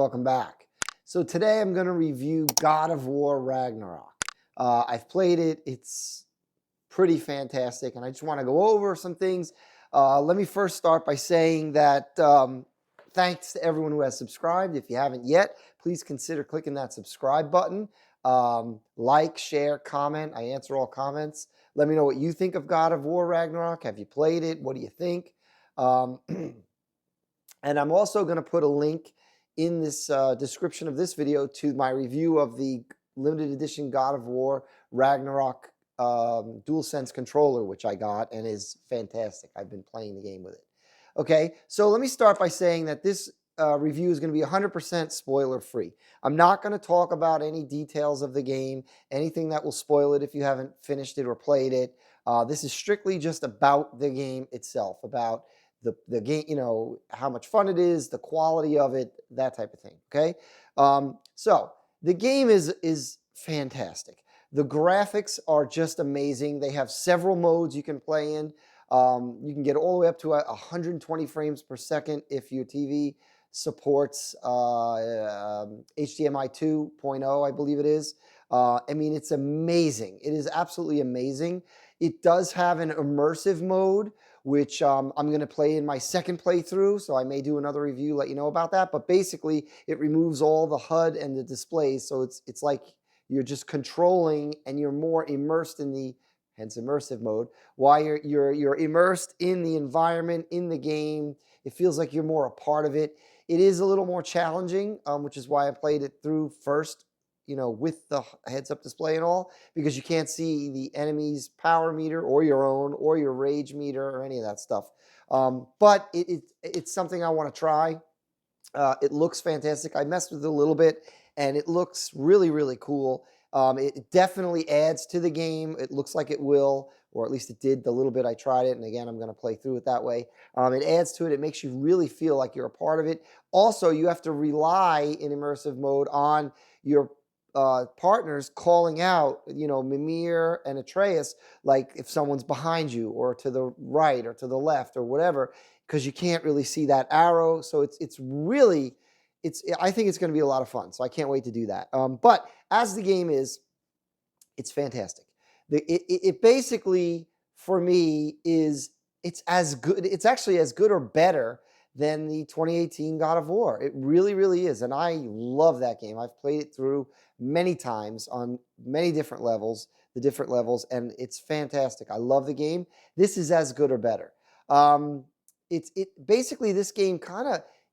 welcome back. So today I'm going to review God of War Ragnarok. I've played it. It's pretty fantastic, and I just want to go over some things. Let me first start by saying that thanks to everyone who has subscribed. If you haven't yet, please consider clicking that subscribe button. Like, share, comment. I answer all comments. Let me know what you think of God of War Ragnarok. Have you played it? What do you think? And I'm also going to put a link in this description of this video to my review of the limited edition God of War Ragnarok DualSense controller, which I got and is fantastic. I've been playing the game with it. Okay, so let me start by saying that this review is going to be 100% spoiler free. I'm not going to talk about any details of the game, anything that will spoil it if you haven't finished it or played it. This is strictly just about the game itself, about the game, you know, how much fun it is, the quality of it, that type of thing. Okay, so the game is fantastic. The graphics are just amazing. They have several modes you can play in. You can get all the way up to 120 frames per second if your TV supports HDMI 2.0, I believe it is. I mean, it's amazing. It is absolutely amazing. It does have an immersive mode, which I'm going to play in my second playthrough, so I may do another review, let you know about that. But basically, it removes all the HUD and the displays, so it's like you're just controlling and you're more immersed in the, hence immersive mode, while you're immersed in the environment, in the game. It feels like you're more a part of it. It is a little more challenging, which is why I played it through first, you know, with the heads-up display and all, because you can't see the enemy's power meter or your own or your rage meter or any of that stuff. But it's something I want to try. It looks fantastic. I messed with it a little bit, and it looks really, really cool. It definitely adds to the game. It looks like it will, or at least it did the little bit I tried it. And again, I'm going to play through it that way. It adds to it. It makes you really feel like you're a part of it. Also, you have to rely in immersive mode on your partners calling out, you know, Mimir and Atreus, like if someone's behind you or to the right or to the left or whatever, because you can't really see that arrow. So it's really, I think it's going to be a lot of fun. So I can't wait to do that. But as the game is, it's fantastic. It basically, for me, it's as good. It's actually as good or better than the 2018 God of War. It really, really is. And I love that game. I've played it through many times on many different levels, and it's fantastic. I love the game. This is as good or better. Basically, this game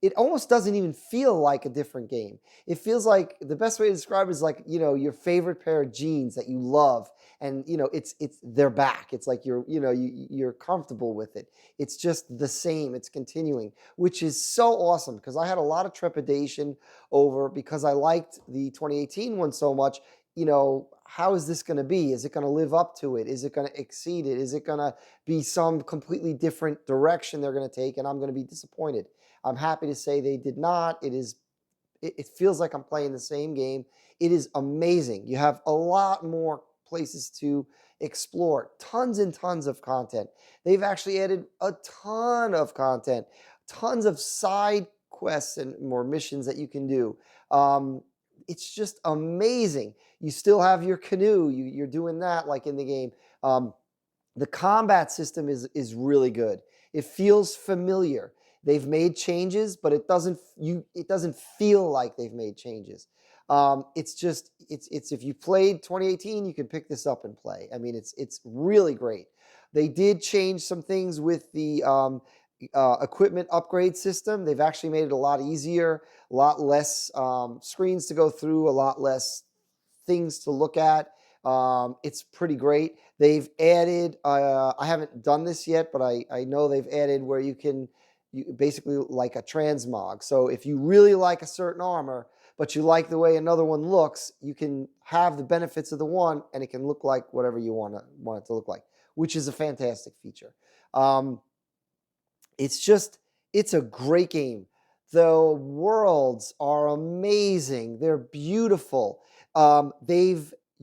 it almost doesn't even feel like a different game. It feels like, the best way to describe it is like, you know, your favorite pair of jeans that you love, and you know, they're back. It's like you're comfortable with it. It's just the same. It's continuing, which is so awesome, because I had a lot of trepidation over, because I liked the 2018 one so much. You know, how is this going to be? Is it going to live up to it? Is it going to exceed it? Is it going to be some completely different direction they're going to take, and I'm going to be disappointed? I'm happy to say they did not. It feels like I'm playing the same game. It is amazing. You have a lot more places to explore, tons and tons of content. They've actually added a ton of content, tons of side quests and more missions that you can do. It's just amazing. You still have your canoe. You're doing that like in the game. The combat system is really good. It feels familiar. They've made changes, but it doesn't feel like they've made changes. It's if you played 2018, you can pick this up and play. I mean, it's really great. They did change some things with the equipment upgrade system. They've actually made it a lot easier, a lot less screens to go through, a lot less things to look at. It's pretty great. They've added, I haven't done this yet, but I know they've added where you basically like a transmog. So if you really like a certain armor, but you like the way another one looks, you can have the benefits of the one, and it can look like whatever you want it to look like, which is a fantastic feature. It's a great game. The worlds are amazing. They're beautiful.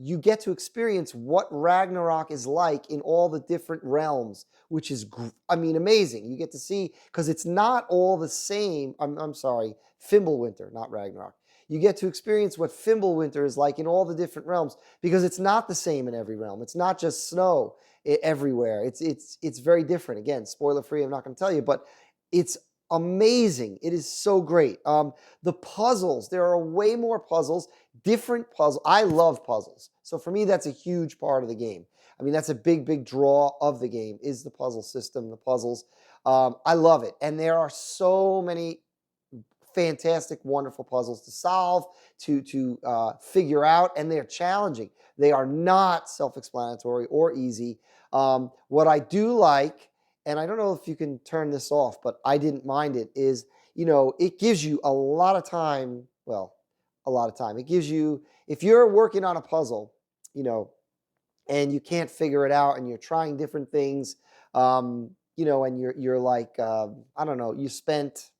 you get to experience what Ragnarok is like in all the different realms, which is, I mean, amazing. You get to see, because it's not all the same. I'm sorry, Fimbulwinter, not Ragnarok. You get to experience what Fimbulwinter is like in all the different realms, because it's not the same in every realm. It's not just snow everywhere. It's very different. Again, spoiler free. I'm not going to tell you, but it's amazing. It is so great. The puzzles, there are way more puzzles, different puzzles. I love puzzles. So for me, that's a huge part of the game. I mean, that's a big, big draw of the game, is the puzzle system, the puzzles. I love it. And there are so many fantastic, wonderful puzzles to solve, to figure out, and they're challenging. They are not self-explanatory or easy. What I do like, and I don't know if you can turn this off, but I didn't mind it, is, it gives you a lot of time. Well, a lot of time. It gives you, if you're working on a puzzle, and you can't figure it out, and you're trying different things, and you're like, I don't know, you spent,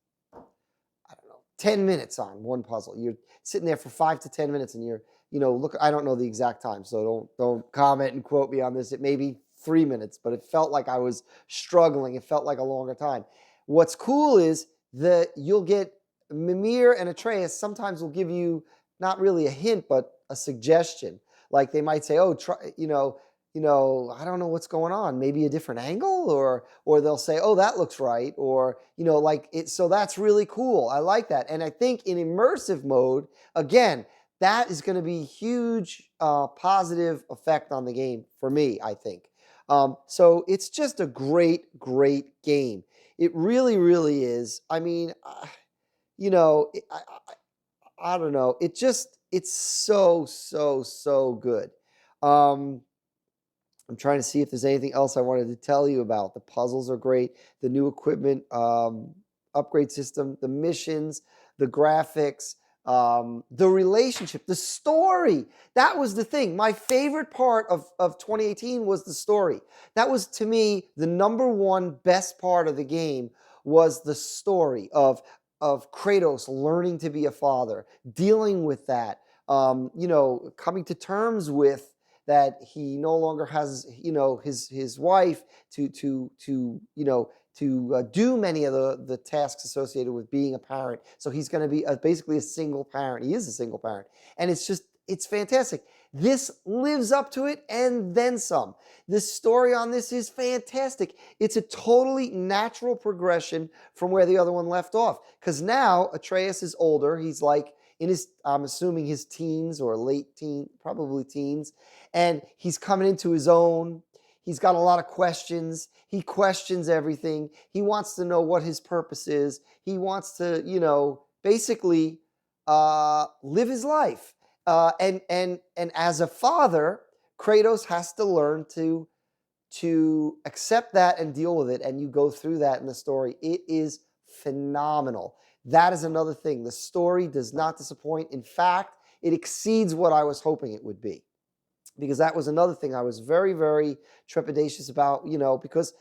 10 minutes on one puzzle. You're sitting there for 5 to 10 minutes, and you're, look, I don't know the exact time, so don't comment and quote me on this. It may be 3 minutes, but it felt like I was struggling. It felt like a longer time. What's cool is that you'll get Mimir and Atreus sometimes will give you not really a hint, but a suggestion. Like they might say, oh, try, I don't know what's going on. Maybe a different angle, or they'll say, oh, that looks right, or like it. So that's really cool. I like that, and I think in immersive mode, again, that is going to be huge positive effect on the game for me, I think. So it's just a great, great game. It really, really is. I mean, I don't know. It's so, so, so good. I'm trying to see if there's anything else I wanted to tell you about. The puzzles are great. The new equipment upgrade system, the missions, the graphics, the relationship, the story. That was the thing. My favorite part of 2018 was the story. That was, to me, the number one best part of the game, was the story of Kratos learning to be a father, dealing with that, coming to terms with that he no longer has, his wife to do many of the tasks associated with being a parent. So he's going to be basically a single parent. He is a single parent, and it's fantastic. This lives up to it and then some. The story on this is fantastic. It's a totally natural progression from where the other one left off, because now Atreus is older. He's like in his, I'm assuming, his teens or late teen, probably teens, and he's coming into his own. He's got a lot of questions. He questions everything. He wants to know what his purpose is. He wants to, basically live his life. And as a father, Kratos has to learn to accept that and deal with it. And you go through that in the story. It is phenomenal. That is another thing. The story does not disappoint. In fact, it exceeds what I was hoping it would be, because that was another thing I was very, very trepidatious about, because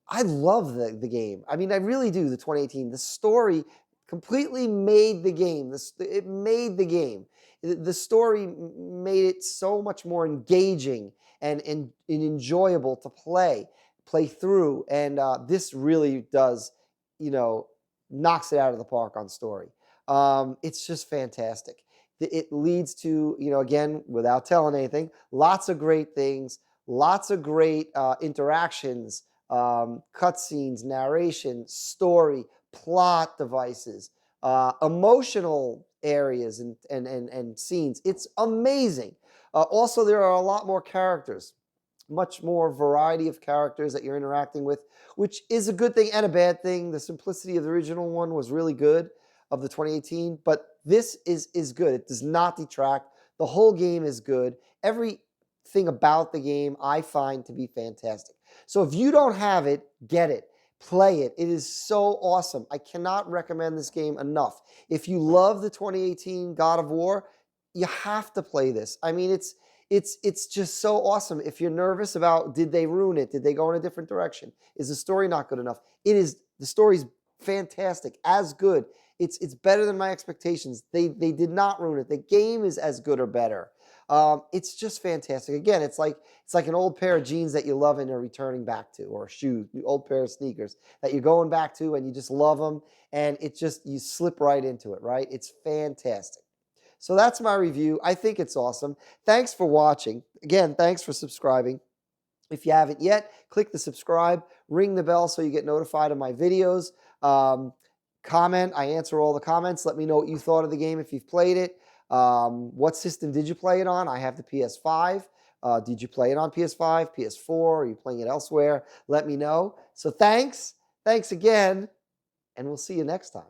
I love the game. I mean, I really do, the 2018. The story completely made the game. It made the game. The story made it so much more engaging and enjoyable to play through. And this really does, knocks it out of the park on story. It's just fantastic. It leads to, again, without telling anything, lots of great things, lots of great interactions, cutscenes, narration, story, plot devices, emotional areas and scenes. It's amazing. Also, there are a lot more characters, much more variety of characters that you're interacting with, which is a good thing and a bad thing. The simplicity of the original one was really good, of the 2018, but this is good. It does not detract. The whole game is good. Everything about the game I find to be fantastic. So if you don't have it, get it. Play it. It is so awesome. I cannot recommend this game enough. If you love the 2018 God of War, you have to play this. I mean, it's just so awesome. If you're nervous about, did they ruin it? Did they go in a different direction? Is the story not good enough? The story's fantastic, as good. It's better than my expectations. They did not ruin it. The game is as good or better. It's just fantastic. Again, it's like an old pair of jeans that you love and are returning back to, or a shoe, old pair of sneakers that you're going back to and you just love them, and it just you slip right into it, right? It's fantastic. So that's my review. I think it's awesome. Thanks for watching. Again, thanks for subscribing. If you haven't yet, click the subscribe, ring the bell so you get notified of my videos. Um, Comment. I answer all the comments. Let me know what you thought of the game if you've played it. What system did you play it on? I have the PS5. Did you play it on PS5, PS4? Are you playing it elsewhere? Let me know. So thanks. Thanks again, and we'll see you next time.